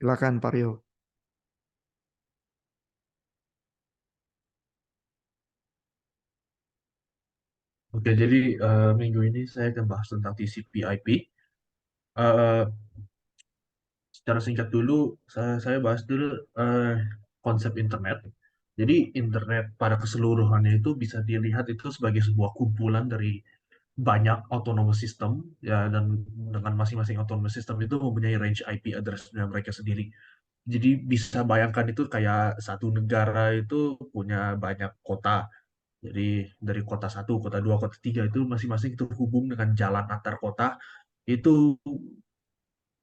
Silakan Pak Rio. Oke, jadi minggu ini saya akan bahas tentang TCP/IP. Secara singkat dulu, saya bahas dulu eh, konsep internet. Jadi internet pada keseluruhannya itu bisa dilihat itu sebagai sebuah kumpulan dari banyak autonomous system, ya, dan dengan masing-masing autonomous system itu mempunyai range IP address-nya mereka sendiri. Jadi bisa bayangkan itu kayak satu negara itu punya banyak kota. Jadi dari kota satu, kota dua, kota tiga itu masing-masing terhubung dengan jalan antar kota. Itu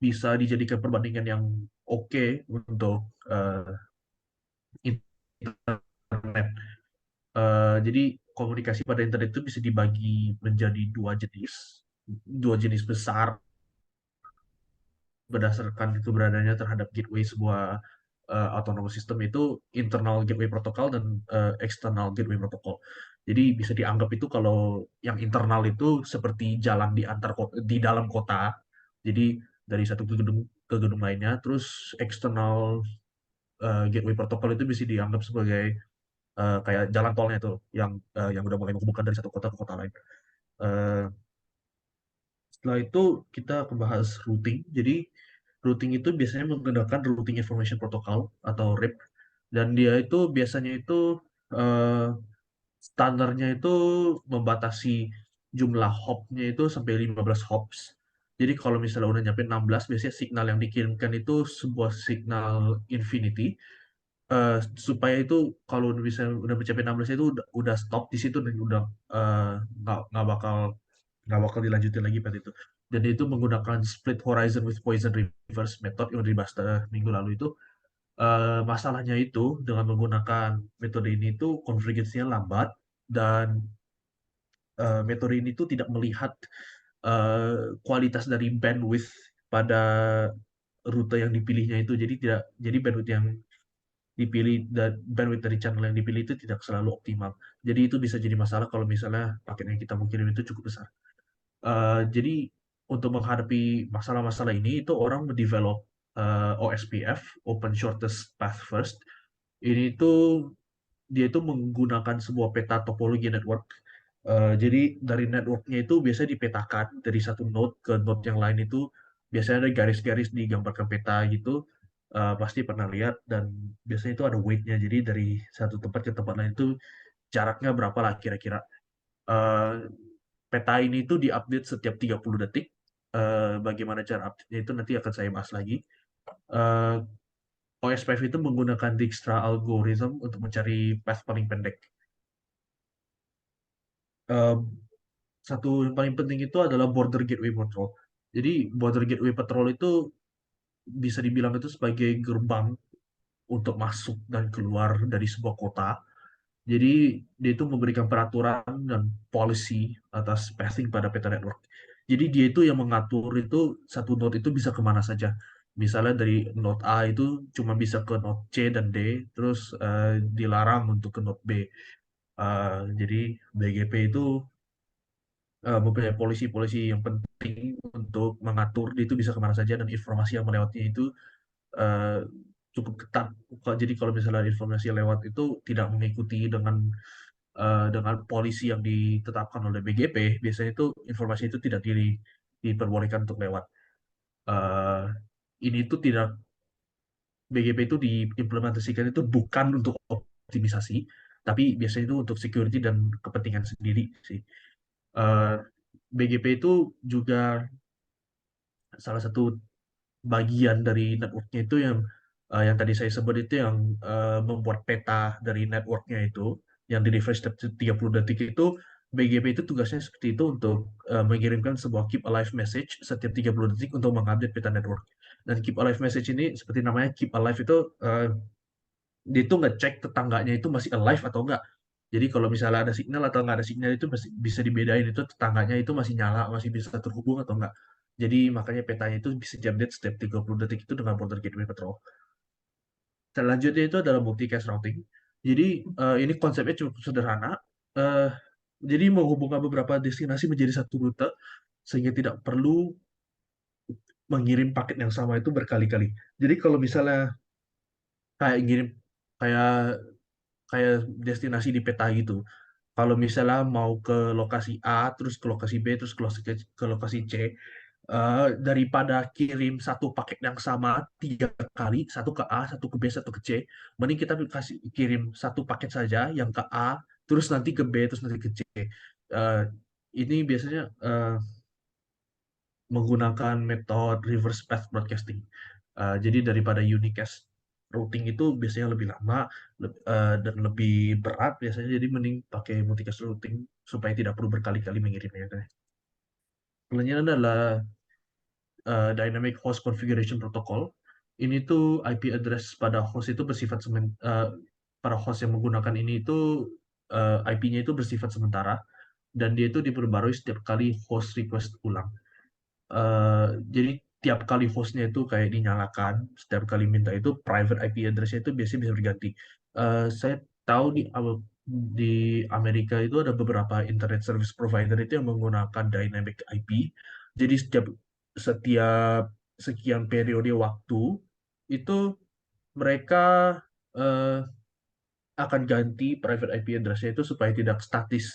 bisa dijadikan perbandingan yang oke untuk internet. Jadi komunikasi pada internet itu bisa dibagi menjadi dua jenis besar berdasarkan itu beradanya terhadap gateway sebuah autonomous system itu internal gateway protocol dan external gateway protocol. Jadi bisa dianggap itu kalau yang internal itu seperti jalan di antar di dalam kota. Jadi dari satu ke gedung lainnya, terus external gateway protocol itu bisa dianggap sebagai kayak jalan tolnya itu yang udah mulai menghubungkan dari satu kota ke kota lain. Eh, Setelah itu kita akan bahas routing. Jadi routing itu biasanya menggunakan routing information protocol atau RIP, dan dia itu biasanya itu eh, standarnya itu membatasi jumlah hopnya itu sampai 15 hops. Jadi kalau misalnya udah nyampe 16, biasanya signal yang dikirimkan itu sebuah signal infinity. Supaya itu kalau udah mencapai 16 itu udah stop di situ dan udah eh, nggak bakal dilanjutin lagi pada itu. Dan itu menggunakan split horizon with poison reverse method yang dibahas minggu lalu itu. Masalahnya itu dengan menggunakan metode ini itu konvergensinya lambat, dan metode ini tuh tidak melihat kualitas dari bandwidth pada rute yang dipilihnya itu. Jadi tidak, jadi bandwidth yang dipilih dan bandwidth dari channel yang dipilih itu tidak selalu optimal. Jadi itu bisa jadi masalah kalau misalnya paket yang kita mau kirim itu cukup besar. Jadi untuk menghadapi masalah-masalah ini itu orang mendevelop OSPF, Open Shortest Path First. Ini tuh dia itu menggunakan sebuah peta topologi network. Jadi dari networknya itu biasanya dipetakan dari satu node ke node yang lain itu biasanya ada garis-garis digambarkan peta gitu. Pasti pernah lihat, dan biasanya itu ada weight-nya. Jadi dari satu tempat ke tempat lain itu jaraknya berapa lah kira-kira. Eh, Peta ini itu diupdate setiap 30 detik. Bagaimana cara update-nya itu nanti akan saya bahas lagi. Eh, OSPF itu menggunakan Dijkstra algorithm untuk mencari path paling pendek. Eh, Satu yang paling penting itu adalah Border Gateway Patrol. Jadi Border Gateway Patrol itu bisa dibilang itu sebagai gerbang untuk masuk dan keluar dari sebuah kota. Jadi dia itu memberikan peraturan dan policy atas pathing pada peta network. Jadi dia itu yang mengatur itu satu node itu bisa kemana saja. Misalnya dari node A itu cuma bisa ke node C dan D, terus dilarang untuk ke node B. Jadi BGP itu mempunyai polisi-polisi yang penting untuk mengatur dia itu bisa kemana saja, dan informasi yang melewati itu eh, cukup ketat. Jadi kalau misalnya informasi yang lewat itu tidak mengikuti dengan polisi yang ditetapkan oleh BGP, biasanya itu informasi itu tidak diperbolehkan untuk lewat. Eh, ini itu tidak BGP itu diimplementasikan itu bukan untuk optimisasi, tapi biasanya itu untuk security dan kepentingan sendiri sih. Eh, BGP itu juga salah satu bagian dari networknya itu yang tadi saya sebut itu yang membuat peta dari networknya itu yang di refresh setiap 30 detik itu. BGP itu tugasnya seperti itu untuk mengirimkan sebuah keep alive message setiap 30 detik untuk mengupdate peta network. Dan keep alive message ini seperti namanya keep alive itu dia itu ngecek tetangganya itu masih alive atau enggak. Jadi kalau misalnya ada signal atau nggak ada signal itu bisa dibedain itu tetangganya itu masih nyala, masih bisa terhubung atau enggak. Jadi makanya petanya itu bisa update setiap 30 detik itu dengan Border Gateway Patrol. Selanjutnya itu adalah multicast routing. Jadi ini konsepnya cukup sederhana. Eh, jadi menghubungkan beberapa destinasi menjadi satu rute sehingga tidak perlu mengirim paket yang sama itu berkali-kali. Jadi kalau misalnya kayak ngirim kayak kayak destinasi di peta gitu. Kalau misalnya mau ke lokasi A, terus ke lokasi B, terus ke lokasi C, daripada kirim satu paket yang sama 3 kali, satu ke A, satu ke B, satu ke C, mending kita kirim satu paket saja yang ke A, terus nanti ke B, terus nanti ke C. Eh, ini biasanya menggunakan metode reverse path broadcasting. Jadi daripada unicast routing itu biasanya lebih lama dan lebih berat biasanya, jadi mending pakai multicast routing supaya tidak perlu berkali-kali mengirimnya. Selanjutnya adalah Dynamic Host Configuration Protocol. Ini tuh IP address pada host itu pada host yang menggunakan ini itu IP-nya itu bersifat sementara dan dia itu diperbarui setiap kali host request ulang. Jadi tiap kali hostnya itu kayak dinyalakan, setiap kali minta itu private IP address-nya itu biasanya bisa berganti. Saya tahu di Amerika itu ada beberapa internet service provider itu yang menggunakan dynamic IP. Jadi setiap sekian periode waktu itu mereka eh, akan ganti private IP address-nya itu supaya tidak statis.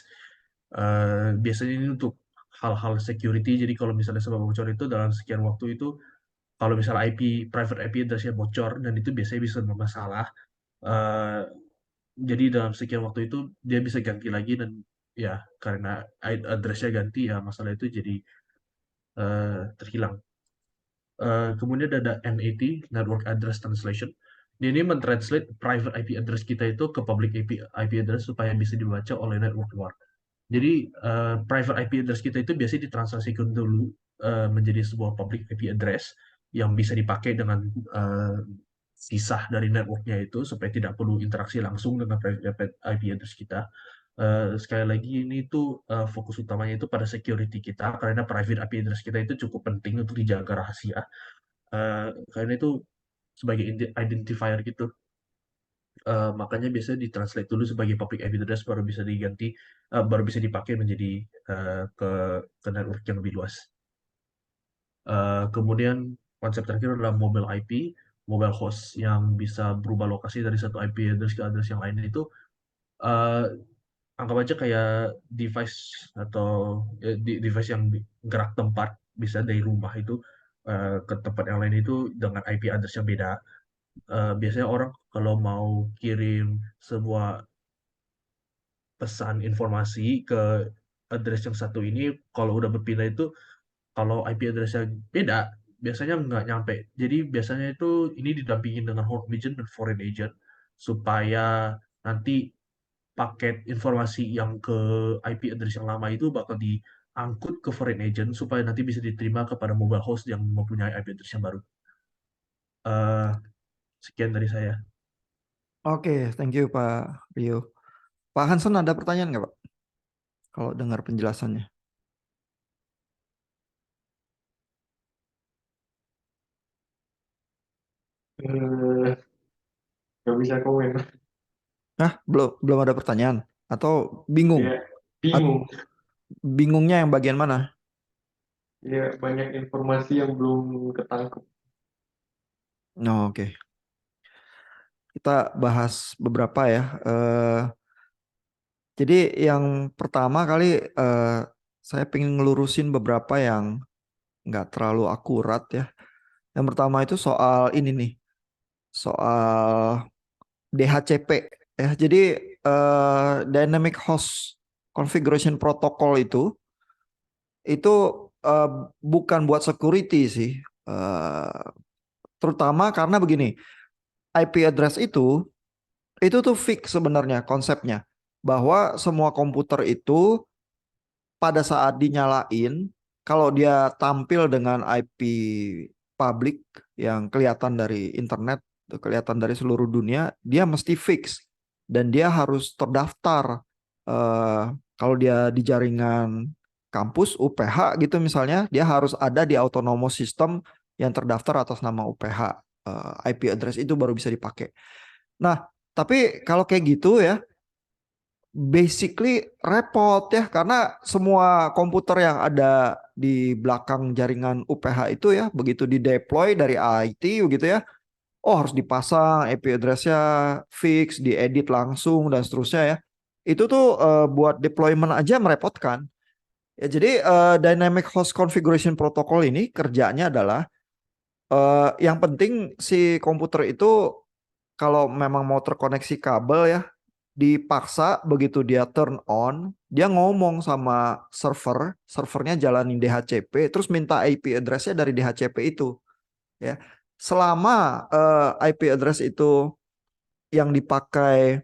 Biasanya ini untuk hal-hal security. Jadi kalau misalnya sebab bocor itu dalam sekian waktu itu, kalau misalnya private IP address-nya bocor dan itu biasanya bisa bermasalah. eh, jadi dalam sekian waktu itu dia bisa ganti lagi dan ya karena address-nya ganti ya masalah itu jadi terhilang. Kemudian ada NAT, Network Address Translation. Ini mentranslate private IP address kita itu ke public IP address supaya bisa dibaca oleh network luar. Jadi private IP address kita itu biasanya ditranslasikan dulu menjadi sebuah public IP address yang bisa dipakai dengan sisa dari networknya itu supaya tidak perlu interaksi langsung dengan private IP address kita. Sekali lagi ini tuh fokus utamanya itu pada security kita karena private IP address kita itu cukup penting untuk dijaga rahasia. Karena itu sebagai identifier gitu. Makanya biasanya ditranslate dulu sebagai public IP address baru bisa dipakai menjadi ke network yang lebih luas. Kemudian konsep terakhir adalah mobile IP, mobile host yang bisa berubah lokasi dari satu IP address ke address yang lain itu uh, anggap aja kayak device atau device yang gerak tempat bisa dari rumah itu ke tempat yang lain itu dengan IP address yang beda. Biasanya orang kalau mau kirim sebuah pesan informasi ke address yang satu ini, kalau udah berpindah itu, kalau IP address-nya beda, biasanya nggak nyampe. Jadi biasanya itu ini didampingin dengan home agent dan foreign agent supaya nanti paket informasi yang ke IP address yang lama itu bakal diangkut ke foreign agent supaya nanti bisa diterima kepada mobile host yang mempunyai IP address yang baru. Eh, Sekian dari saya. Oke, thank you Pak Rio. Pak Hansen ada pertanyaan nggak Pak? Kalau dengar penjelasannya. Eh, nggak bisa komen. Nah, belum belum ada pertanyaan atau bingung? Ya, At- bingung. Bingungnya yang bagian mana? Ya, banyak informasi yang belum ketangkep. No, oke. Kita bahas beberapa ya. Jadi yang pertama kali saya pengen ngelurusin beberapa yang nggak terlalu akurat ya. Yang pertama itu soal ini nih, soal DHCP ya. Jadi Dynamic Host Configuration Protocol itu eh, bukan buat security sih. Eh, Terutama karena begini, IP address itu tuh fix sebenarnya konsepnya bahwa semua komputer itu pada saat dinyalain, kalau dia tampil dengan IP publik yang kelihatan dari internet, kelihatan dari seluruh dunia, dia mesti fix dan dia harus terdaftar. Eh, Kalau dia di jaringan kampus UPH gitu misalnya, dia harus ada di autonomous system yang terdaftar atas nama UPH. IP address itu baru bisa dipakai. Nah, tapi kalau kayak gitu ya, basically repot ya karena semua komputer yang ada di belakang jaringan UPH itu ya, begitu di deploy dari IT gitu ya, oh harus dipasang IP address-nya fix, diedit langsung dan seterusnya ya. Itu tuh buat deployment aja merepotkan. Ya, jadi Dynamic Host Configuration Protocol ini kerjanya adalah yang penting si komputer itu kalau memang mau terkoneksi kabel ya, dipaksa begitu dia turn on, dia ngomong sama servernya jalanin DHCP, terus minta IP address-nya dari DHCP itu, ya. Selama IP address itu yang dipakai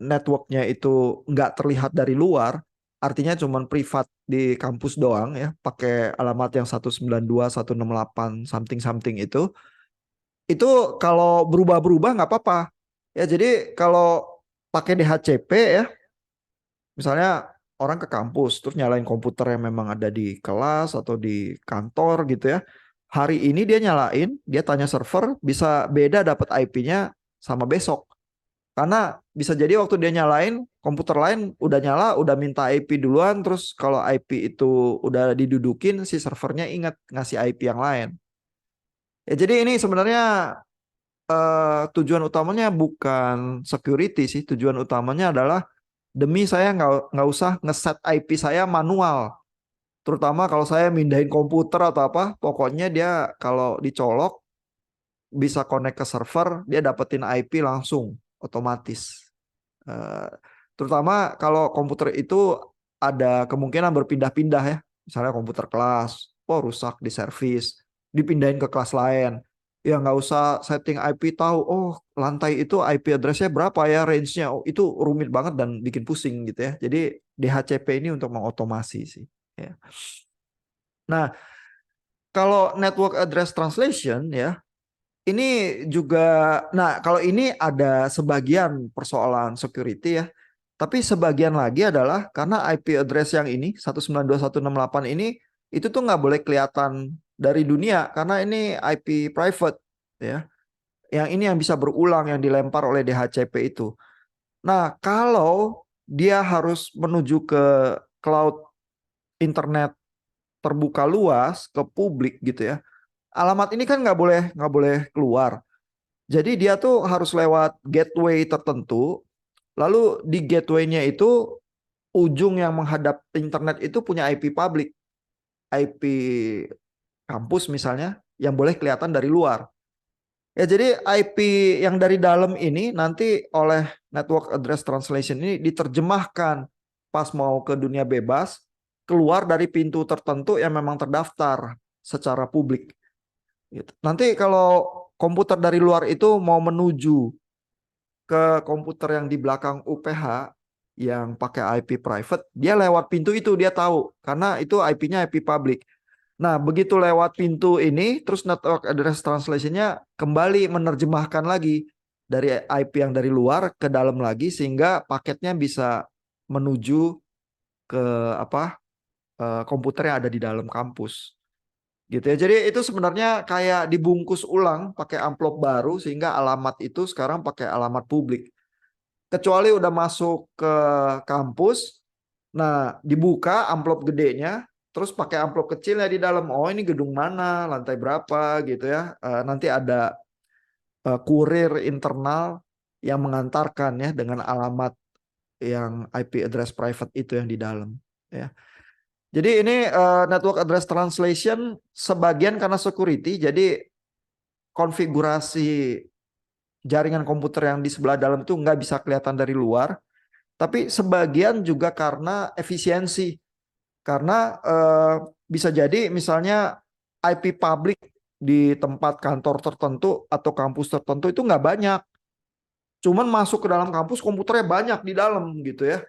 networknya itu nggak terlihat dari luar, artinya cuman privat di kampus doang ya, pakai alamat yang 192.168 something something itu kalau berubah-berubah nggak apa-apa. Ya jadi kalau pakai DHCP ya, misalnya orang ke kampus terus nyalain komputer yang memang ada di kelas atau di kantor gitu ya. Hari ini dia nyalain, dia tanya server, bisa beda dapat IP-nya sama besok. Karena bisa jadi waktu dia nyalain, komputer lain udah nyala, udah minta IP duluan, terus kalau IP itu udah didudukin, si servernya ingat ngasih IP yang lain. Ya jadi ini sebenarnya tujuan utamanya bukan security sih, tujuan utamanya adalah demi saya nggak usah ngeset IP saya manual. Terutama kalau saya mindahin komputer atau apa, pokoknya dia kalau dicolok bisa connect ke server, dia dapetin IP langsung otomatis. Eh, Terutama kalau komputer itu ada kemungkinan berpindah-pindah ya. Misalnya komputer kelas, oh rusak di servis, dipindahin ke kelas lain. Ya nggak usah setting IP tahu, oh lantai itu IP address-nya berapa ya range-nya. Oh, itu rumit banget dan bikin pusing gitu ya. Jadi DHCP ini untuk mengotomasi sih. Ya. Nah, kalau network address translation ya, ini juga, nah kalau ini ada sebagian persoalan security ya, tapi sebagian lagi adalah karena IP address yang ini 192.168 ini itu tuh nggak boleh kelihatan dari dunia karena ini IP private ya. Yang ini yang bisa berulang yang dilempar oleh DHCP itu. Nah kalau dia harus menuju ke cloud internet terbuka luas ke publik gitu ya. Alamat ini kan nggak boleh keluar. Jadi dia tuh harus lewat gateway tertentu. Lalu di gateway-nya itu ujung yang menghadap internet itu punya IP public, IP kampus misalnya yang boleh kelihatan dari luar. Ya jadi IP yang dari dalam ini nanti oleh network address translation ini diterjemahkan pas mau ke dunia bebas keluar dari pintu tertentu yang memang terdaftar secara publik. Gitu. Nanti kalau komputer dari luar itu mau menuju ke komputer yang di belakang UPH yang pakai IP private, dia lewat pintu itu dia tahu karena itu IP-nya IP public. Nah, begitu lewat pintu ini, terus network address translation-nya kembali menerjemahkan lagi dari IP yang dari luar ke dalam lagi sehingga paketnya bisa menuju ke apa komputer yang ada di dalam kampus. Gitu ya. Jadi itu sebenarnya kayak dibungkus ulang pakai amplop baru sehingga alamat itu sekarang pakai alamat publik. Kecuali udah masuk ke kampus, nah dibuka amplop gedenya, terus pakai amplop kecilnya di dalam. Oh ini gedung mana, lantai berapa gitu ya. Nanti ada kurir internal yang mengantarkan ya dengan alamat yang IP address private itu yang di dalam. Ya. Jadi ini network address translation sebagian karena security, jadi konfigurasi jaringan komputer yang di sebelah dalam itu nggak bisa kelihatan dari luar. Tapi sebagian juga karena efisiensi. Karena bisa jadi misalnya IP public di tempat kantor tertentu atau kampus tertentu itu nggak banyak. Cuman masuk ke dalam kampus komputernya banyak di dalam gitu ya.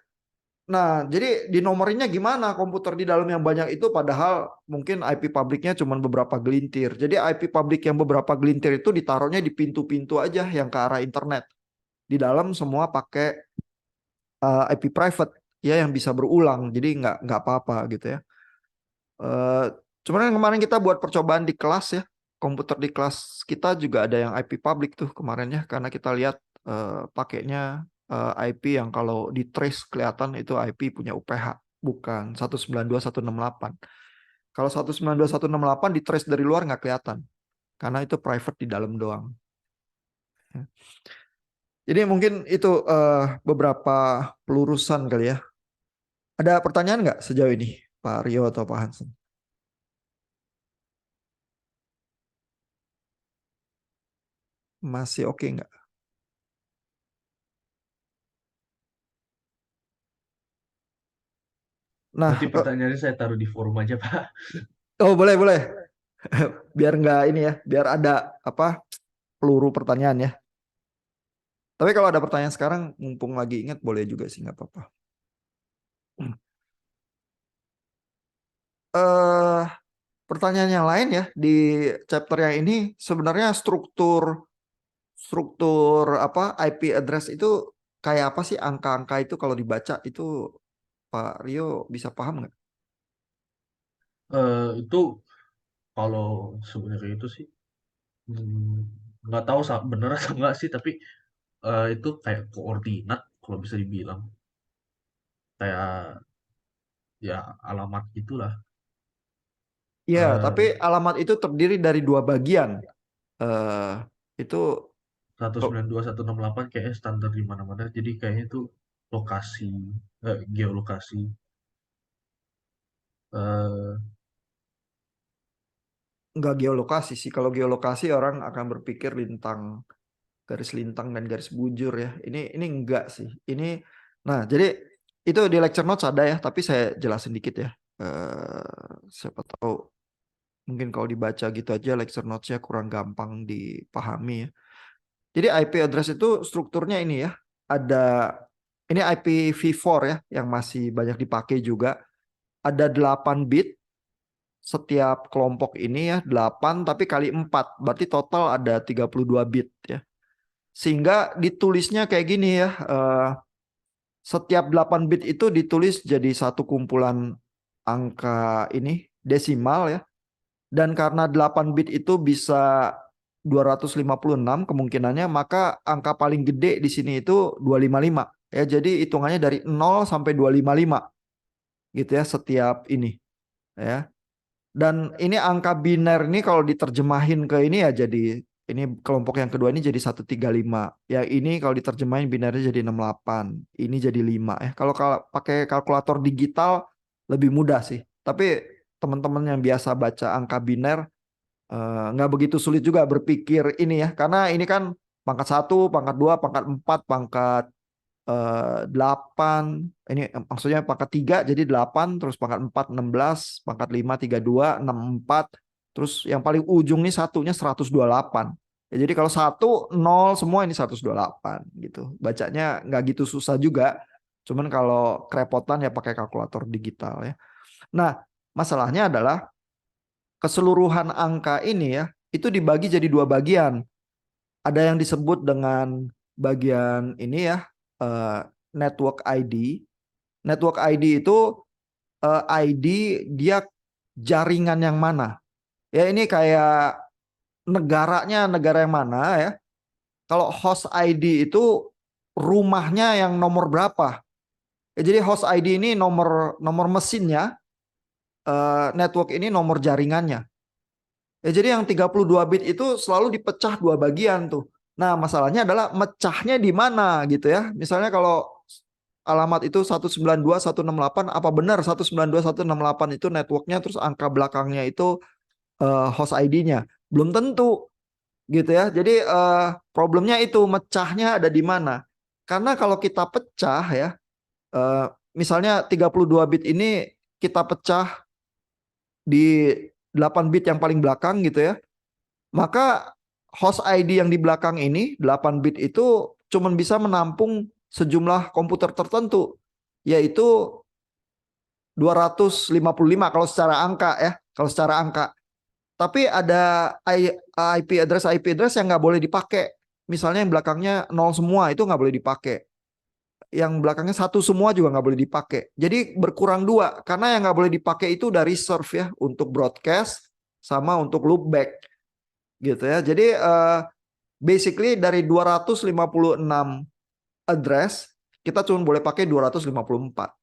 Nah, jadi dinomorinnya gimana komputer di dalam yang banyak itu padahal mungkin IP publiknya cuma beberapa gelintir. Jadi IP publik yang beberapa gelintir itu ditaruhnya di pintu-pintu aja yang ke arah internet. Di dalam semua pakai IP private ya yang bisa berulang. Jadi nggak apa-apa gitu ya. Eh, Cuman yang kemarin kita buat percobaan di kelas ya. Komputer di kelas kita juga ada yang IP public tuh kemarin ya karena kita lihat pakainya IP yang kalau di trace kelihatan itu IP punya UPH Bukan, 192.168. Kalau 192.168 di trace dari luar nggak kelihatan. Karena itu private di dalam doang. Jadi mungkin itu beberapa pelurusan kali ya. Ada pertanyaan nggak sejauh ini, Pak Rio atau Pak Hansen? Masih oke nggak? Nah, Nanti pertanyaannya saya taruh di forum aja, Pak. oh boleh boleh. Biar nggak ini ya, biar ada apa peluru pertanyaan ya. Tapi kalau ada pertanyaan sekarang, mumpung lagi ingat boleh juga sih nggak apa-apa. Eh, Pertanyaan yang lain ya di chapter yang ini sebenarnya struktur apa IP address itu kayak apa sih angka-angka itu kalau dibaca itu Pak Rio bisa paham nggak? Itu kalau sebenarnya itu sih nggak tahu bener atau enggak sih, tapi itu kayak koordinat kalau bisa dibilang, kayak ya alamat gitulah. Iya, tapi Eh, alamat itu terdiri dari dua bagian. eh itu 192.168 kayaknya standar di mana-mana, jadi kayaknya itu lokasi, geolokasi. eh, nggak geolokasi sih. Kalau geolokasi orang akan berpikir garis lintang dan garis bujur ya. Ini enggak sih. Nah, jadi itu di lecture notes ada ya, tapi saya jelasin dikit ya. Siapa tahu mungkin kalau dibaca gitu aja lecture notes-nya kurang gampang dipahami ya. Jadi IP address itu strukturnya ini ya. Ada ini IPv4 ya yang masih banyak dipakai juga. Ada 8 bit setiap kelompok ini ya, 8 tapi kali 4. Berarti total ada 32 bit ya. Sehingga ditulisnya kayak gini ya. Setiap 8 bit itu ditulis jadi satu kumpulan angka ini desimal ya. Dan karena 8 bit itu bisa 256 kemungkinannya, maka angka paling gede di sini itu 255. Ya, jadi hitungannya dari 0 sampai 255 gitu ya setiap ini ya. Dan ini angka biner ini kalau diterjemahin ke ini ya jadi ini kelompok yang kedua ini jadi 135. Ya ini kalau diterjemahin binernya jadi 68. Ini jadi 5 ya. Kalau pakai kalkulator digital lebih mudah sih. Tapi teman-teman yang biasa baca angka biner nggak begitu sulit juga berpikir ini ya. Karena ini kan pangkat 1, pangkat 2, pangkat 4, pangkat 8, ini maksudnya pangkat 3 jadi 8, terus pangkat 4 16, pangkat 5 32, 64, terus yang paling ujung nih satunya 128. Ya, jadi kalau 1 0 semua ini 128 gitu. Bacanya nggak gitu susah juga. Cuman kalau kerepotan ya pakai kalkulator digital ya. Nah, masalahnya adalah keseluruhan angka ini ya itu dibagi jadi dua bagian. Ada yang disebut dengan bagian ini ya, eh, network ID. Network ID itu ID dia jaringan yang mana. Ya ini kayak negaranya negara yang mana ya. Kalau host ID itu rumahnya yang nomor berapa. Ya, jadi host ID ini nomor nomor mesinnya, network ini nomor jaringannya. Ya, jadi yang 32 bit itu selalu dipecah dua bagian tuh. Nah, masalahnya adalah mecahnya di mana gitu ya. Misalnya kalau alamat itu 192.168, apa benar 192.168 itu networknya terus angka belakangnya itu host ID-nya? Belum tentu gitu ya. Jadi problemnya itu mecahnya ada di mana. Karena kalau kita pecah ya, eh, misalnya 32 bit ini kita pecah di 8 bit yang paling belakang gitu ya. Maka host ID yang di belakang ini 8 bit itu cuman bisa menampung sejumlah komputer tertentu yaitu 255 kalau secara angka ya, kalau secara angka. Tapi ada IP address yang nggak boleh dipakai. Misalnya yang belakangnya 0 semua itu nggak boleh dipakai. Yang belakangnya 1 semua juga nggak boleh dipakai. Jadi berkurang 2 karena yang nggak boleh dipakai itu dari reserve ya untuk broadcast sama untuk loopback gitu ya. Jadi basically dari 256 address kita cuma boleh pakai 254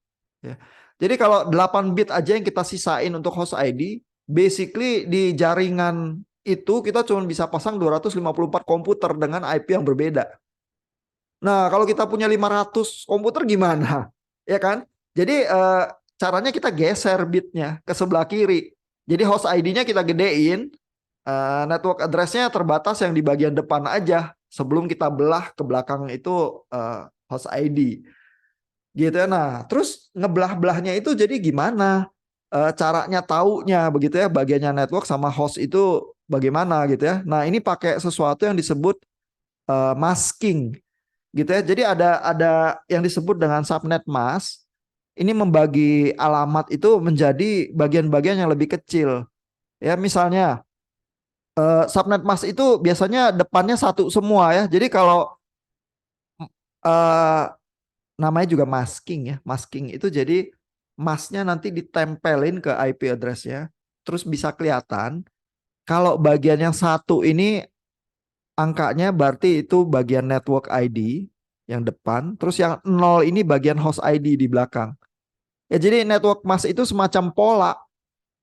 ya. Jadi kalau 8 bit aja yang kita sisain untuk host ID, basically di jaringan itu kita cuma bisa pasang 254 komputer dengan IP yang berbeda. Nah, kalau kita punya 500 komputer gimana? Ya kan? Jadi caranya kita geser bitnya ke sebelah kiri. Jadi host ID-nya kita gedein, network address-nya terbatas yang di bagian depan aja sebelum kita belah ke belakang itu host ID. Gitu ya. Nah, terus ngebelah-belahnya itu jadi gimana? Caranya taunya begitu ya, bagiannya network sama host itu bagaimana gitu ya. Nah, ini pakai sesuatu yang disebut masking gitu ya. Jadi ada yang disebut dengan subnet mask. Ini membagi alamat itu menjadi bagian-bagian yang lebih kecil. Ya, misalnya subnet mask itu biasanya depannya satu semua ya. Jadi kalau eh, namanya juga masking ya. Masking itu jadi masknya nanti ditempelin ke IP address-nya. Terus bisa kelihatan kalau bagian yang satu ini angkanya berarti itu bagian network ID yang depan. Terus yang 0 ini bagian host ID di belakang. Ya jadi network mask itu semacam pola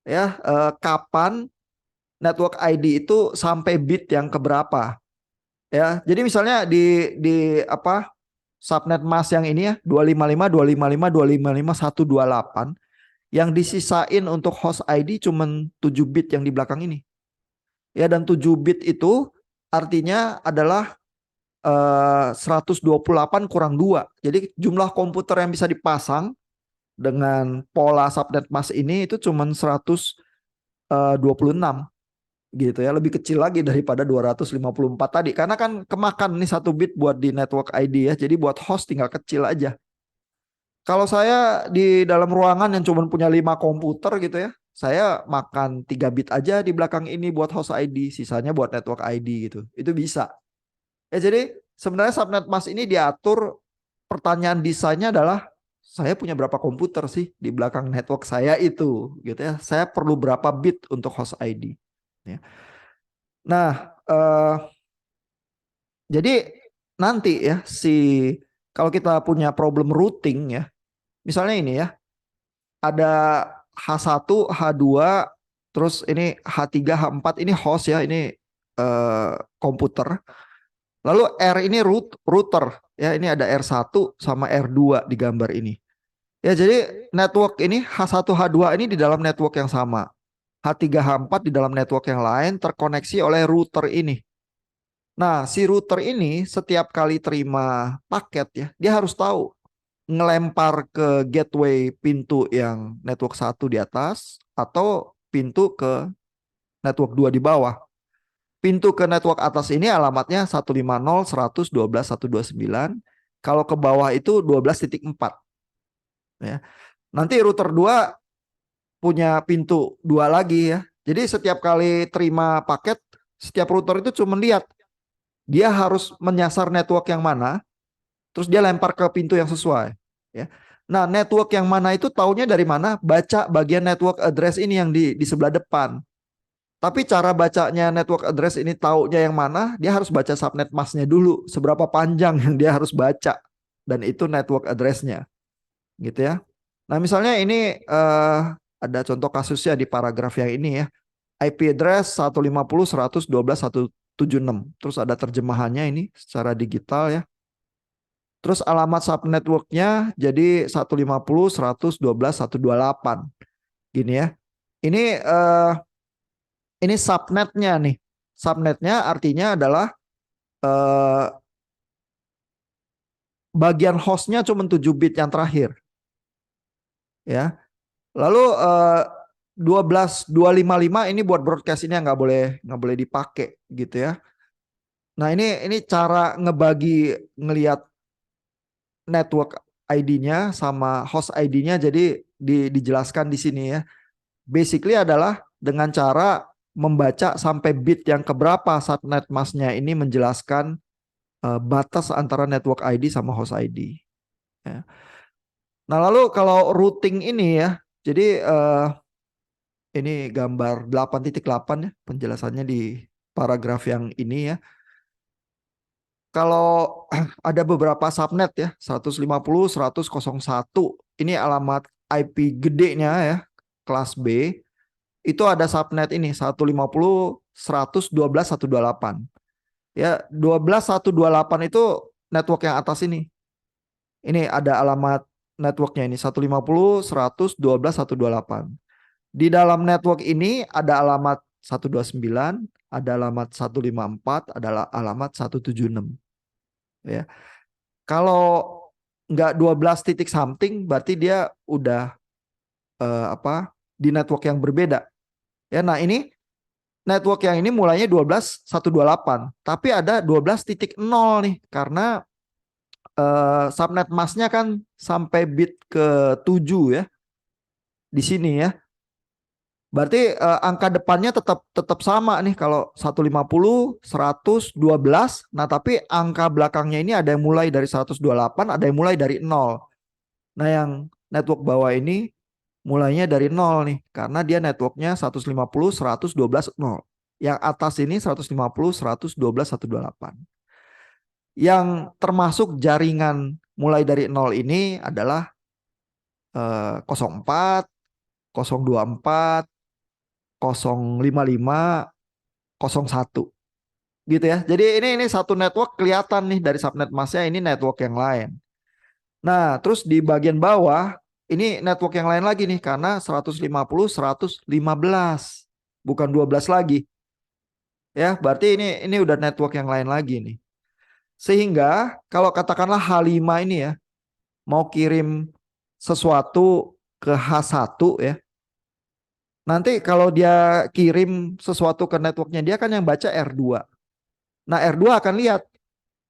ya, kapan network ID itu sampai bit yang keberapa. Ya, jadi misalnya di apa subnet mask yang ini ya 255 255 255 128 yang disisain untuk host ID cuman 7 bit yang di belakang ini. Ya, dan 7 bit itu artinya adalah 128 kurang 2. Jadi jumlah komputer yang bisa dipasang dengan pola subnet mask ini itu cuman 126 gitu ya, lebih kecil lagi daripada 254 tadi karena kan kemakan nih 1 bit buat di network ID ya. Jadi buat host tinggal kecil aja. Kalau saya di dalam ruangan yang cuma punya 5 komputer gitu ya, saya makan 3 bit aja di belakang ini buat host ID, sisanya buat network ID gitu. Itu bisa. Ya jadi sebenarnya subnet mask ini diatur, pertanyaan desainnya adalah saya punya berapa komputer sih di belakang network saya itu gitu ya. Saya perlu berapa bit untuk host ID ya. Nah, jadi nanti ya kalau kita punya problem routing ya, misalnya ini ya, ada H1, H2, terus ini H3, H4 ini host ya, ini komputer. Lalu R ini router ya, ini ada R1 sama R2 di gambar ini. Ya jadi network ini H1, H2 ini di dalam network yang sama. H3, H4 di dalam network yang lain terkoneksi oleh router ini. Nah, si router ini setiap kali terima paket ya, dia harus tahu ngelempar ke gateway pintu yang network 1 di atas atau pintu ke network 2 di bawah. Pintu ke network atas ini alamatnya 150.100.12.129. Kalau ke bawah itu 12.4 ya. Nanti router 2 punya pintu 2 lagi ya. Jadi setiap kali terima paket, setiap router itu cuma lihat dia harus menyasar network yang mana, terus dia lempar ke pintu yang sesuai ya. Nah, network yang mana itu taunya dari mana? Baca bagian network address ini yang di sebelah depan. Tapi cara bacanya network address ini taunya yang mana, dia harus baca subnet masknya dulu, seberapa panjang yang dia harus baca, dan itu network address-nya gitu ya. Nah, misalnya ini ada contoh kasusnya di paragraf yang ini ya. IP address 150.100.12.176. Terus ada terjemahannya ini secara digital ya. Terus alamat subnetworknya jadi 150.100.12.128. Gini ya. Ini subnetnya nih. Subnetnya artinya adalah bagian hostnya cuma 7 bit yang terakhir. Ya. Lalu 12255 ini buat broadcast ini nggak boleh dipakai gitu ya. Nah, ini cara ngelihat network ID-nya sama host ID-nya, jadi dijelaskan di sini ya. Basically adalah dengan cara membaca sampai bit yang keberapa subnet masknya ini menjelaskan batas antara network ID sama host ID. Ya. Nah, lalu kalau routing ini ya, jadi ini gambar 8.8 ya, penjelasannya di paragraf yang ini ya. Kalau ada beberapa subnet ya, 150.100.01, ini alamat IP gedenya ya, kelas B, itu ada subnet ini 150.112.128. Ya, 12.128 itu network yang atas ini. Ini ada alamat networknya ini 150.112.128. Di dalam network ini ada alamat 129, ada alamat 154, ada alamat 176. Ya. Kalau nggak 12 titik something berarti dia udah di network yang berbeda. Ya, nah ini network yang ini mulainya 12.128, tapi ada 12.0 nih karena subnet masknya kan sampai bit ke 7 ya di sini ya. Berarti angka depannya tetap sama nih kalau 150, 100, 12. Nah, tapi angka belakangnya ini ada yang mulai dari 128, ada yang mulai dari 0. Nah, yang network bawah ini mulainya dari 0 nih karena dia networknya 150, 112, 0. Yang atas ini 150, 112, 128. Yang termasuk jaringan mulai dari 0 ini adalah 04, 024, 055, 01 gitu ya. Jadi ini satu network kelihatan nih dari subnet masknya ini network yang lain. Nah, terus di bagian bawah ini network yang lain lagi nih karena 150, 115, bukan 12 lagi. Ya, berarti ini udah network yang lain lagi nih. Sehingga kalau katakanlah H5 ini ya mau kirim sesuatu ke H1 ya. Nanti kalau dia kirim sesuatu ke networknya dia kan yang baca R2. Nah, R2 akan lihat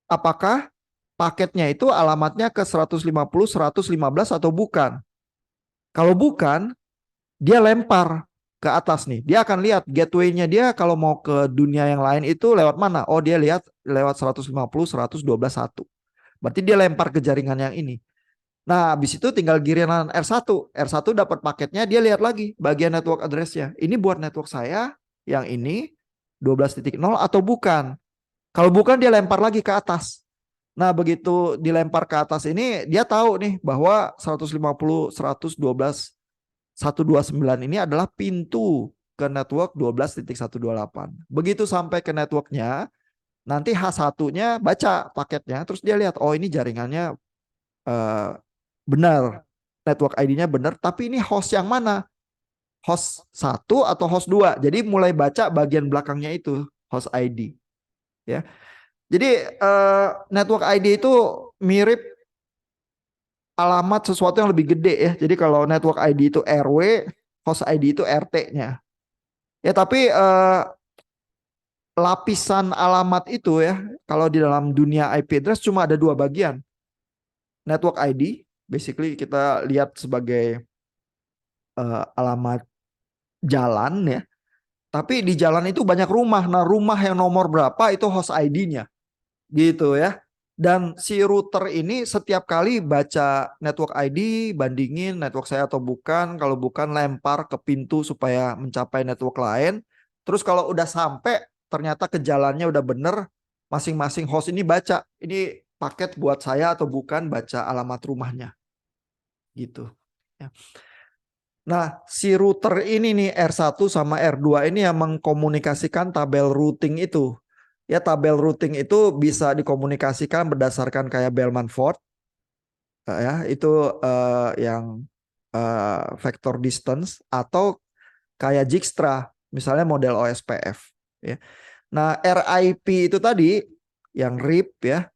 apakah paketnya itu alamatnya ke 150, 115 atau bukan. Kalau bukan, dia lempar ke atas nih. Dia akan lihat gateway-nya dia kalau mau ke dunia yang lain itu lewat mana. Oh, dia lihat lewat 150, 112, 1. Berarti dia lempar ke jaringan yang ini. Nah, habis itu tinggal giliran R1. R1 dapat paketnya, dia lihat lagi bagian network address-nya. Ini buat network saya, yang ini 12.0 atau bukan. Kalau bukan dia lempar lagi ke atas. Nah, begitu dilempar ke atas ini, dia tahu nih bahwa 150, 112, 129 ini adalah pintu ke network 12.128. Begitu sampai ke networknya, nanti H1-nya baca paketnya, terus dia lihat, oh ini jaringannya benar, network ID-nya benar, tapi ini host yang mana? Host 1 atau host 2? Jadi mulai baca bagian belakangnya itu, host ID. Ya. Jadi network ID itu mirip alamat sesuatu yang lebih gede ya. Jadi kalau network ID itu RW, host ID itu RT-nya. Ya, tapi lapisan alamat itu ya, kalau di dalam dunia IP address cuma ada 2 bagian. Network ID, basically kita lihat sebagai alamat jalan ya. Tapi di jalan itu banyak rumah. Nah, rumah yang nomor berapa itu host ID-nya. Gitu ya. Dan si router ini setiap kali baca network ID, bandingin network saya atau bukan. Kalau bukan, lempar ke pintu supaya mencapai network lain. Terus kalau udah sampai, ternyata ke jalannya udah bener, masing-masing host ini baca. Ini paket buat saya atau bukan, baca alamat rumahnya. Gitu. Ya. Nah, si router ini nih R1 sama R2 ini yang mengkomunikasikan tabel routing itu. Ya, tabel routing itu bisa dikomunikasikan berdasarkan kayak Bellman-Ford. Ya, itu yang vector distance atau kayak Dijkstra, misalnya model OSPF. Ya. Nah, RIP itu tadi yang RIP ya.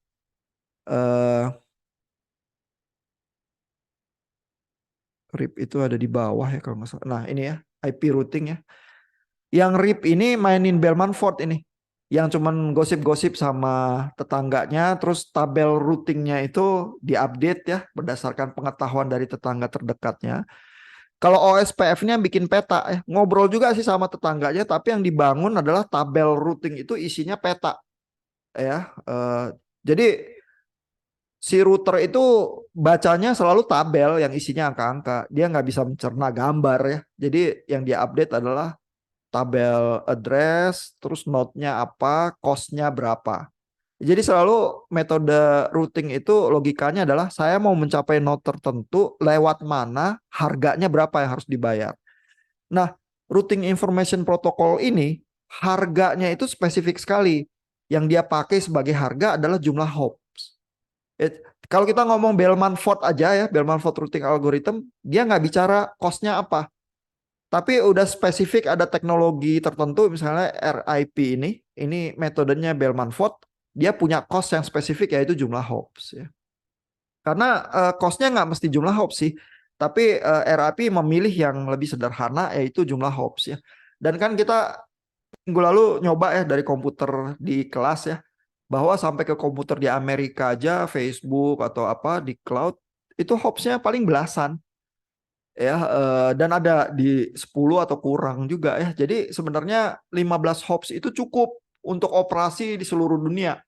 RIP itu ada di bawah ya kalau nggak salah. Nah, ini ya IP routing ya. Yang RIP ini mainin Bellman-Ford ini. Yang cuman gosip-gosip sama tetangganya. Terus tabel routingnya itu diupdate ya berdasarkan pengetahuan dari tetangga terdekatnya. Kalau OSPF-nya bikin peta ya. Ngobrol juga sih sama tetangganya. Tapi yang dibangun adalah tabel routing itu isinya peta. Ya, jadi si router itu bacanya selalu tabel yang isinya angka-angka. Dia nggak bisa mencerna gambar ya. Jadi yang dia update adalah tabel address, terus node-nya apa, cost-nya berapa. Jadi selalu metode routing itu logikanya adalah saya mau mencapai node tertentu lewat mana, harganya berapa yang harus dibayar. Nah, routing information protocol ini harganya itu spesifik sekali. Yang dia pakai sebagai harga adalah jumlah hops. Kalau kita ngomong Bellman-Ford aja ya, Bellman-Ford routing algorithm, dia nggak bicara cost-nya apa. Tapi udah spesifik ada teknologi tertentu, misalnya RIP ini metodenya Bellman-Ford, dia punya cost yang spesifik yaitu jumlah hops ya. Karena cost-nya nggak mesti jumlah hops sih, tapi RIP memilih yang lebih sederhana yaitu jumlah hops ya. Dan kan kita minggu lalu nyoba ya dari komputer di kelas ya, bahwa sampai ke komputer di Amerika aja, Facebook atau apa di cloud, itu hopsnya paling belasan ya, dan ada di 10 atau kurang juga ya. Jadi sebenarnya 15 hops itu cukup untuk operasi di seluruh dunia.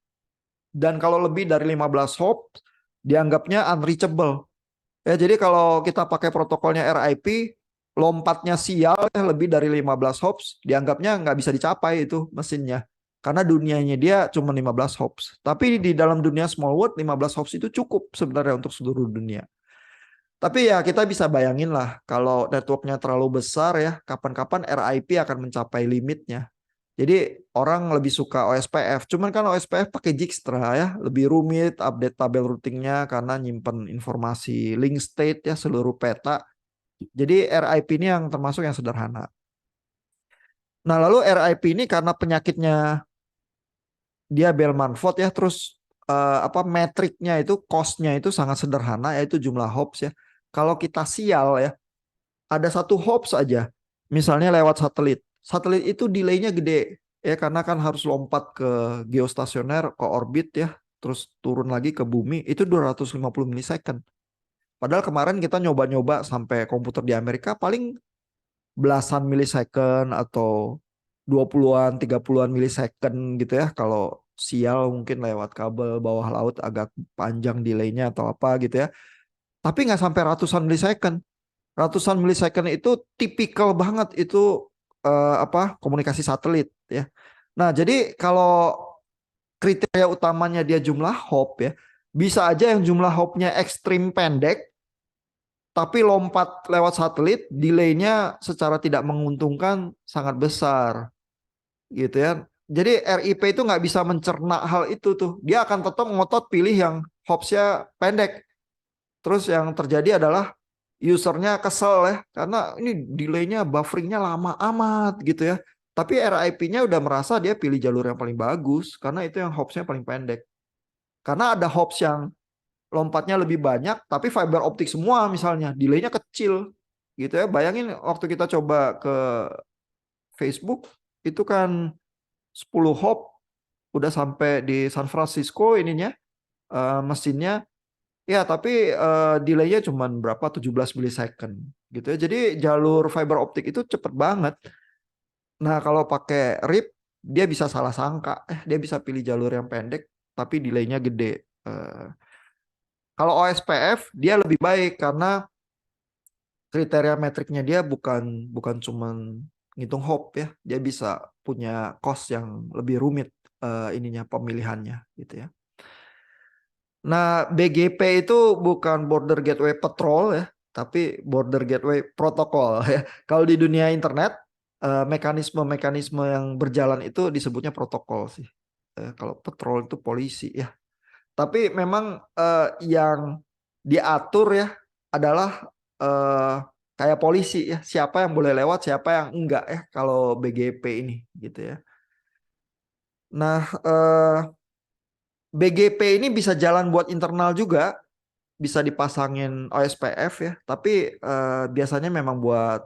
Dan kalau lebih dari 15 hops dianggapnya unreachable. Ya, jadi kalau kita pakai protokolnya RIP, lompatnya sial ya, lebih dari 15 hops dianggapnya nggak bisa dicapai itu mesinnya. Karena dunianya dia cuma 15 hops. Tapi di dalam dunia small world 15 hops itu cukup sebenarnya untuk seluruh dunia. Tapi ya kita bisa bayangin lah kalau networknya terlalu besar ya, kapan-kapan RIP akan mencapai limitnya. Jadi orang lebih suka OSPF. Cuman kan OSPF pakai Dijkstra ya, lebih rumit update tabel routingnya karena nyimpen informasi link state ya seluruh peta. Jadi RIP ini yang termasuk yang sederhana. Nah lalu RIP ini karena penyakitnya dia Bellman-Ford ya, terus metriknya itu cost-nya itu sangat sederhana yaitu jumlah hops ya. Kalau kita sial ya, ada satu hops aja, misalnya lewat satelit. Satelit itu delay-nya gede ya karena kan harus lompat ke geostasioner, ke orbit ya, terus turun lagi ke bumi, itu 250 milisecond. Padahal kemarin kita nyoba-nyoba sampai komputer di Amerika paling belasan milisecond atau 20-an, 30-an milisecond gitu ya. Kalau sial mungkin lewat kabel bawah laut agak panjang delay-nya atau apa gitu ya. Tapi nggak sampai ratusan milisecond. Ratusan milisecond itu tipikal banget itu komunikasi satelit ya. Nah, jadi kalau kriteria utamanya dia jumlah hop ya, bisa aja yang jumlah hopnya ekstrim pendek tapi lompat lewat satelit delay-nya secara tidak menguntungkan sangat besar gitu ya. Jadi RIP itu nggak bisa mencerna hal itu tuh. Dia akan tetap ngotot pilih yang hopsnya pendek. Terus yang terjadi adalah usernya kesel ya, karena ini delaynya bufferingnya lama amat gitu ya. Tapi RIP-nya udah merasa dia pilih jalur yang paling bagus karena itu yang hopsnya paling pendek. Karena ada hops yang lompatnya lebih banyak tapi fiber optik semua misalnya, delaynya kecil gitu ya. Bayangin waktu kita coba ke Facebook itu kan 10 hop udah sampai di San Francisco ininya mesinnya. Ya, tapi delay-nya cuma berapa 17 milisecond gitu ya. Jadi jalur fiber optik itu cepet banget. Nah, kalau pakai RIP dia bisa salah sangka. Dia bisa pilih jalur yang pendek tapi delay-nya gede. Kalau OSPF dia lebih baik karena kriteria metriknya dia bukan cuman ngitung hop ya. Dia bisa punya cost yang lebih rumit ininya pemilihannya gitu ya. Nah, BGP itu bukan Border Gateway Patrol ya, tapi Border Gateway Protocol ya. Kalau di dunia internet, mekanisme-mekanisme yang berjalan itu disebutnya protokol sih. Kalau patrol itu polisi ya. Tapi memang yang diatur ya adalah kayak polisi ya, siapa yang boleh lewat, siapa yang enggak ya kalau BGP ini gitu ya. Nah, BGP ini bisa jalan buat internal juga, bisa dipasangin OSPF ya, tapi biasanya memang buat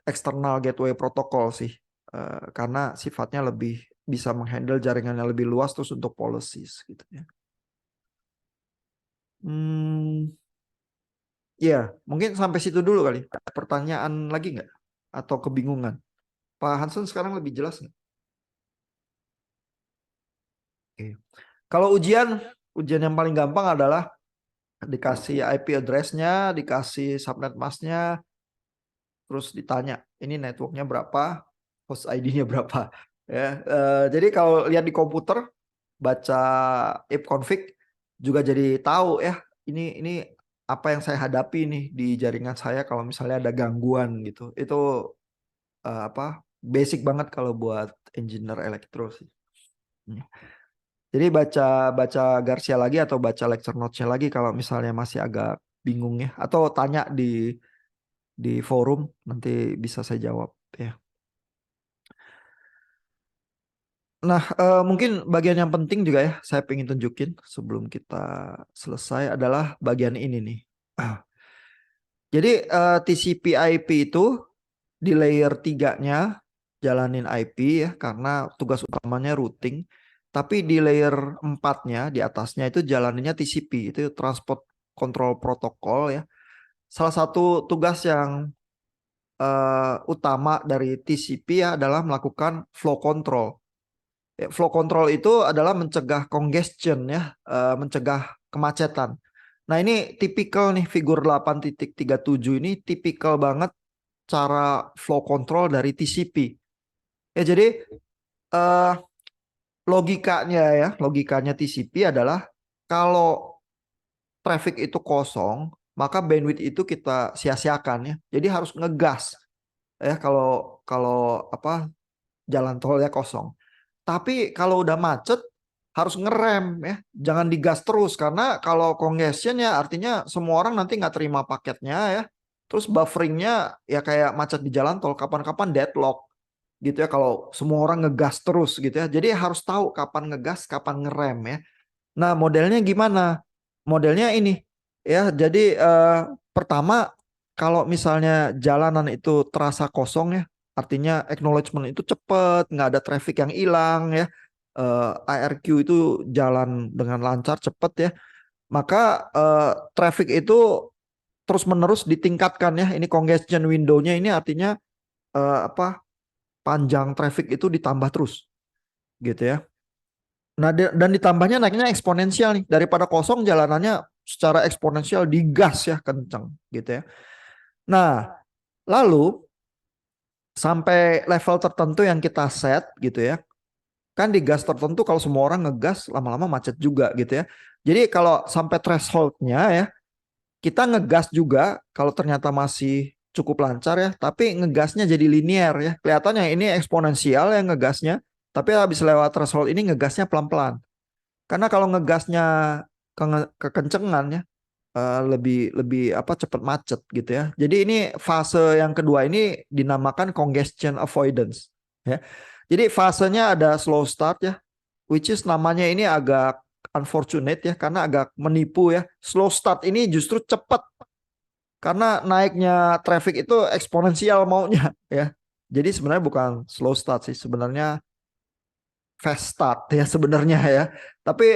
eksternal gateway protokol sih, karena sifatnya lebih bisa menghandle jaringan yang lebih luas terus untuk policies gitu ya. Ya, mungkin sampai situ dulu kali. Ada pertanyaan lagi nggak? Atau kebingungan? Pak Hansen sekarang lebih jelas nggak? Oke. Kalau ujian yang paling gampang adalah dikasih IP address-nya, dikasih subnet mask-nya, terus ditanya, ini networknya berapa, host ID-nya berapa. Ya, jadi kalau lihat di komputer, baca ipconfig juga jadi tahu ya, ini apa yang saya hadapi nih di jaringan saya kalau misalnya ada gangguan gitu. Itu basic banget kalau buat engineer elektro sih. Jadi baca Garcia lagi atau baca lecture notes-nya lagi kalau misalnya masih agak bingung ya, atau tanya di forum, nanti bisa saya jawab ya. Nah, mungkin bagian yang penting juga ya, saya pengen tunjukin sebelum kita selesai adalah bagian ini nih. Jadi TCP/IP itu di layer 3-nya jalanin IP ya, karena tugas utamanya routing. Tapi di layer 4-nya, di atasnya itu jalaninnya TCP, itu Transport Control Protocol ya. Salah satu tugas yang utama dari TCP ya adalah melakukan flow control. Flow control itu adalah mencegah congestion ya, mencegah kemacetan. Nah, ini tipikal nih figur 8.37 ini tipikal banget cara flow control dari TCP. Ya, jadi logikanya TCP adalah kalau traffic itu kosong, maka bandwidth itu kita sia-siakan ya. Jadi harus ngegas ya kalau kalau jalan tolnya kosong. Tapi kalau udah macet harus ngerem ya, jangan digas terus karena kalau congestion ya artinya semua orang nanti nggak terima paketnya ya. Terus bufferingnya ya kayak macet di jalan tol, kapan-kapan deadlock gitu ya kalau semua orang ngegas terus gitu ya. Jadi harus tahu kapan ngegas, kapan ngerem ya. Nah, modelnya gimana? Modelnya ini ya. Jadi pertama kalau misalnya jalanan itu terasa kosong ya, artinya acknowledgement itu cepat, nggak ada traffic yang hilang ya. IRQ itu jalan dengan lancar, cepat ya. Maka traffic itu terus-menerus ditingkatkan ya. Ini congestion window-nya ini artinya panjang traffic itu ditambah terus gitu ya. Nah, dan ditambahnya naiknya eksponensial nih. Daripada kosong jalanannya secara eksponensial digas ya kenceng gitu ya. Nah, lalu sampai level tertentu yang kita set gitu ya. Kan di gas tertentu kalau semua orang ngegas lama-lama macet juga gitu ya. Jadi kalau sampai thresholdnya ya, kita ngegas juga kalau ternyata masih cukup lancar ya, tapi ngegasnya jadi linear ya. Kelihatannya ini eksponensial ya ngegasnya, tapi habis lewat threshold ini ngegasnya pelan-pelan. Karena kalau ngegasnya kekencengan ya, lebih lebih cepat macet gitu ya. Jadi ini fase yang kedua ini dinamakan congestion avoidance ya. Jadi fasenya ada slow start ya, which is namanya ini agak unfortunate ya karena agak menipu ya. Slow start ini justru cepat karena naiknya traffic itu eksponensial maunya ya. Jadi sebenarnya bukan slow start sih, sebenarnya fast start ya sebenarnya ya. Tapi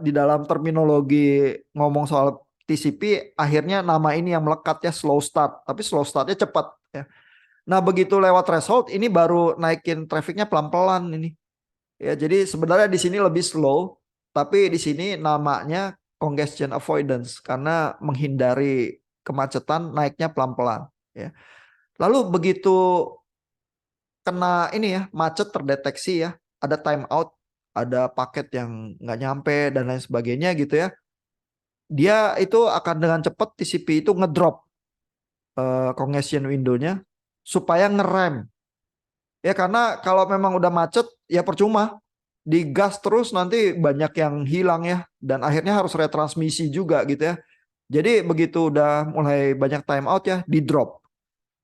di dalam terminologi ngomong soal TCP akhirnya nama ini yang melekat ya, slow start. Tapi slow startnya cepat ya. Nah, begitu lewat threshold ini baru naikin trafficnya pelan-pelan ini. Ya, jadi sebenarnya di sini lebih slow, tapi di sini namanya congestion avoidance karena menghindari kemacetan naiknya pelan-pelan ya. Lalu begitu kena ini ya, macet terdeteksi ya, ada timeout, ada paket yang nggak nyampe dan lain sebagainya gitu ya. Dia itu akan dengan cepat TCP itu ngedrop congestion window-nya supaya ngerem. Ya karena kalau memang udah macet ya percuma. Digas terus nanti banyak yang hilang ya dan akhirnya harus retransmisi juga gitu ya. Jadi begitu udah mulai banyak timeout ya, di drop.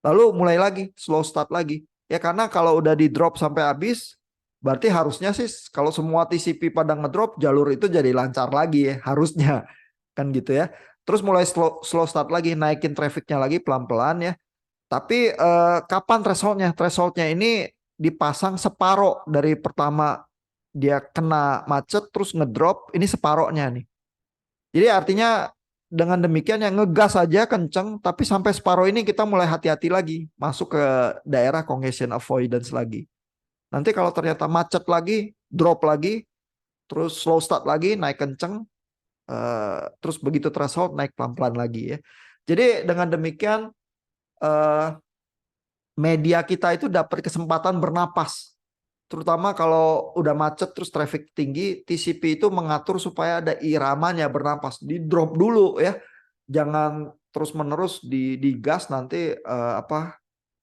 Lalu mulai lagi, slow start lagi. Ya karena kalau udah di drop sampai habis, berarti harusnya sih kalau semua TCP pada ngedrop, jalur itu jadi lancar lagi ya, harusnya. Kan gitu ya. Terus mulai slow start lagi, naikin trafficnya lagi pelan-pelan ya. Tapi kapan thresholdnya? Thresholdnya ini dipasang separoh dari pertama dia kena macet terus ngedrop, ini separohnya nih. Jadi artinya dengan demikian yang ngegas aja kenceng, tapi sampai separuh ini kita mulai hati-hati lagi, masuk ke daerah congestion avoidance lagi. Nanti kalau ternyata macet lagi, drop lagi, terus slow start lagi, naik kenceng, terus begitu threshold naik pelan-pelan lagi ya. Jadi dengan demikian media kita itu dapat kesempatan bernapas. terutama kalau udah macet terus traffic tinggi, TCP itu mengatur supaya ada iramanya bernapas, di drop dulu ya, jangan terus-menerus digas nanti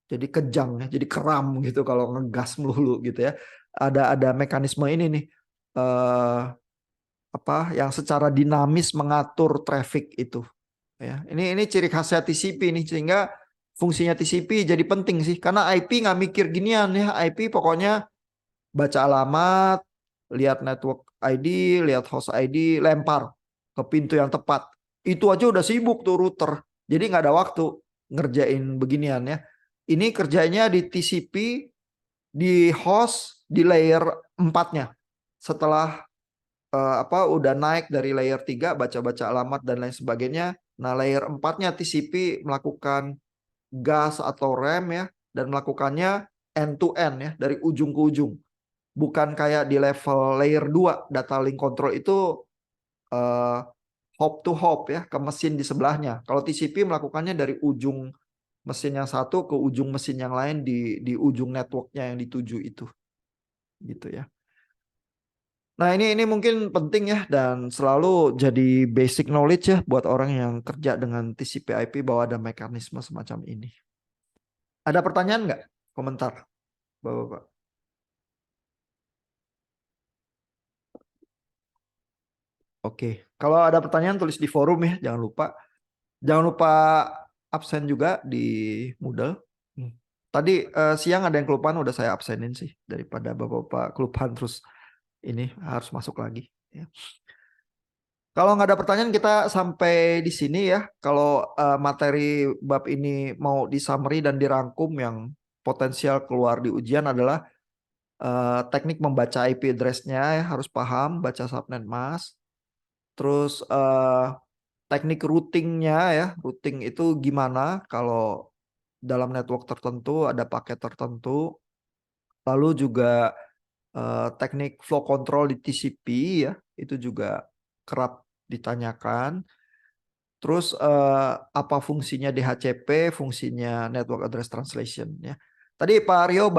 jadi kejang ya, jadi keram gitu kalau ngegas melulu gitu ya. Ada mekanisme ini nih eh, yang secara dinamis mengatur traffic itu ya. Ini ciri khasnya TCP nih, sehingga fungsinya TCP jadi penting sih, karena IP nggak mikir ginian ya. IP pokoknya baca alamat, lihat network ID, lihat host ID, lempar ke pintu yang tepat. Itu aja udah sibuk tuh router. Jadi nggak ada waktu ngerjain beginian ya. Ini kerjanya di TCP, di host, di layer 4-nya. Setelah udah naik dari layer 3, baca-baca alamat dan lain sebagainya. Nah, layer 4-nya TCP melakukan gas atau rem ya, dan melakukannya end to end ya, dari ujung ke ujung. Bukan kayak di level layer 2 data link control itu uh, hop to hop ya, ke mesin di sebelahnya. Kalau TCP melakukannya dari ujung mesin yang satu ke ujung mesin yang lain di ujung networknya yang dituju itu. Gitu ya. Nah, ini mungkin penting ya, dan selalu jadi basic knowledge ya buat orang yang kerja dengan TCP/IP, bahwa ada mekanisme semacam ini. Ada pertanyaan nggak? Komentar, Bapak-bapak? Oke, kalau ada pertanyaan tulis di forum ya, jangan lupa. Jangan lupa absen juga di Moodle. Tadi siang ada yang kelupaan, udah saya absenin sih, daripada bapak-bapak kelupaan terus ini harus masuk lagi. Ya. Kalau nggak ada pertanyaan, kita sampai di sini ya. Kalau materi bab ini mau di summary dan dirangkum, yang potensial keluar di ujian adalah teknik membaca IP address-nya ya, harus paham baca subnet mask. Terus teknik routingnya ya, routing itu gimana kalau dalam network tertentu ada paket tertentu. Lalu juga teknik flow control di TCP ya, itu juga kerap ditanyakan. Terus apa fungsinya DHCP, fungsinya network address translation ya. Tadi Pak Aryo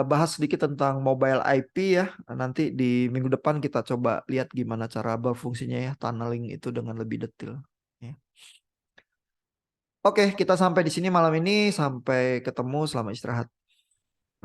bahas sedikit tentang mobile IP ya. Nanti di minggu depan kita coba lihat gimana cara berfungsinya ya, tunneling itu dengan lebih detail. Ya. Oke, kita sampai di sini malam ini. Sampai ketemu, selamat istirahat.